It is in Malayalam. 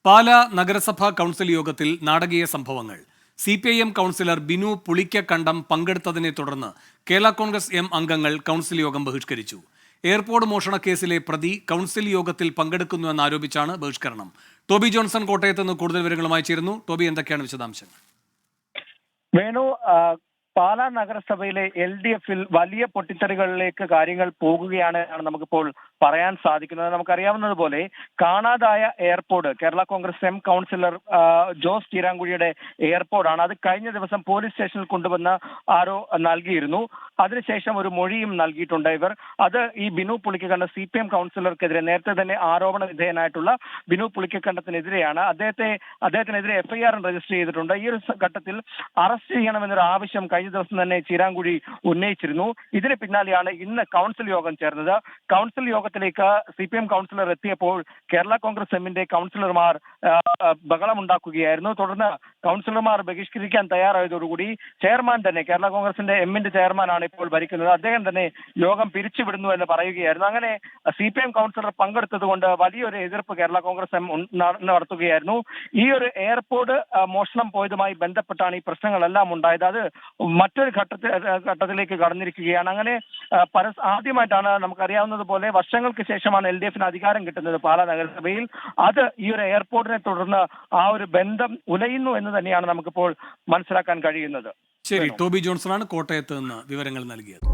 പാലാ നഗരസഭാ കൗൺസിൽ യോഗത്തിൽ നാടകീയ സംഭവങ്ങൾ. CPIM കൗൺസിലർ ബിനു പുളിക്കക്കണ്ടം പങ്കെടുത്തതിനെ തുടർന്ന് കേരള കോൺഗ്രസ് എം അംഗങ്ങൾ കൗൺസിൽ യോഗം ബഹിഷ്കരിച്ചു. എയർപോർട്ട് മോഷണ കേസിലെ പ്രതി കൗൺസിൽ യോഗത്തിൽ പങ്കെടുക്കുന്നുവെന്നാരോപിച്ചാണ് ബഹിഷ്കരണം. ടോബി ജോൺസൺ കോട്ടയത്ത് നിന്ന് കൂടുതൽ വിവരങ്ങളുമായി ചേരുന്നു. ടോബി, എന്തൊക്കെയാണ് വിശദാംശങ്ങൾ? വേണു, പാലാ നഗരസഭയിലെ LDF-ൽ വലിയ പൊട്ടിത്തെറികളിലേക്ക് കാര്യങ്ങൾ പോകുകയാണ് എന്നാണ് നമുക്കിപ്പോൾ പറയാൻ സാധിക്കുന്നത്. നമുക്കറിയാവുന്നതുപോലെ കാണാതായ airport Kerala Congress M councillor Jose ചീരാങ്കുഴിയുടെ എയർപോർട്ടാണ്. അത് കഴിഞ്ഞ ദിവസം പോലീസ് സ്റ്റേഷനിൽ കൊണ്ടുവന്ന് ആരോ നൽകിയിരുന്നു. അതിനുശേഷം ഒരു മൊഴിയും നൽകിയിട്ടുണ്ട് ഇവർ. അത് ഈ ബിനു പുളിക്കക്കണ്ടം CPM കൗൺസിലർക്കെതിരെ നേരത്തെ തന്നെ ആരോപണ വിധേയനായിട്ടുള്ള ബിനു പുളിക്കക്കണ്ടത്തിനെതിരെയാണ്. അദ്ദേഹത്തിനെതിരെ FIR രജിസ്റ്റർ ചെയ്തിട്ടുണ്ട്. ഈ ഒരു ഘട്ടത്തിൽ അറസ്റ്റ് ചെയ്യണമെന്നൊരു ആവശ്യം കഴിഞ്ഞ ദിവസം തന്നെ ചീരാങ്കുഴി ഉന്നയിച്ചിരുന്നു. ഇതിന് പിന്നാലെയാണ് ഇന്ന് കൗൺസിൽ യോഗം ചേർന്നത്. കൗൺസിൽ യോഗത്തിലേക്ക് CPM കൗൺസിലർ എത്തിയപ്പോൾ കേരള കോൺഗ്രസ് എമ്മിന്റെ കൗൺസിലർമാർ ബഹളമുണ്ടാക്കുകയായിരുന്നു. തുടർന്ന് കൗൺസിലർമാർ ബഹിഷ്കരിക്കാൻ തയ്യാറായതോടുകൂടി ചെയർമാൻ തന്നെ, കേരള കോൺഗ്രസിന്റെ എമ്മിന്റെ ചെയർമാനാണ് ഇപ്പോൾ ഭരിക്കുന്നത്, അദ്ദേഹം തന്നെ യോഗം പിരിച്ചുവിടുന്നു എന്ന് പറയുകയായിരുന്നു. അങ്ങനെ CPM കൗൺസിലർ പങ്കെടുത്തത് കൊണ്ട് വലിയൊരു എതിർപ്പ് കേരള കോൺഗ്രസ് എം നടത്തുകയായിരുന്നു. ഈ ഒരു എയർപോർട്ട് മോഷണം പോയതുമായി ബന്ധപ്പെട്ടാണ് ഈ പ്രശ്നങ്ങളെല്ലാം ഉണ്ടായത്. അത് മറ്റൊരു ഘട്ടത്തിലേക്ക് കടന്നിരിക്കുകയാണ്. അങ്ങനെ ആദ്യമായിട്ടാണ്, നമുക്കറിയാവുന്നതുപോലെ വർഷങ്ങൾക്ക് ശേഷമാണ് LDF-ന് അധികാരം കിട്ടുന്നത് പാലാ നഗരസഭയിൽ. അത് ഈ ഒരു എയർപോർട്ടിനെ തുടർന്ന് ആ ഒരു ബന്ധം ഉലയുന്നു എന്ന് തന്നെയാണ് നമുക്കിപ്പോൾ മനസ്സിലാക്കാൻ കഴിയുന്നത്. ശരി, ടോബി ജോൺസണാണ് കോട്ടയത്ത് നിന്ന് വിവരങ്ങൾ നൽകിയത്.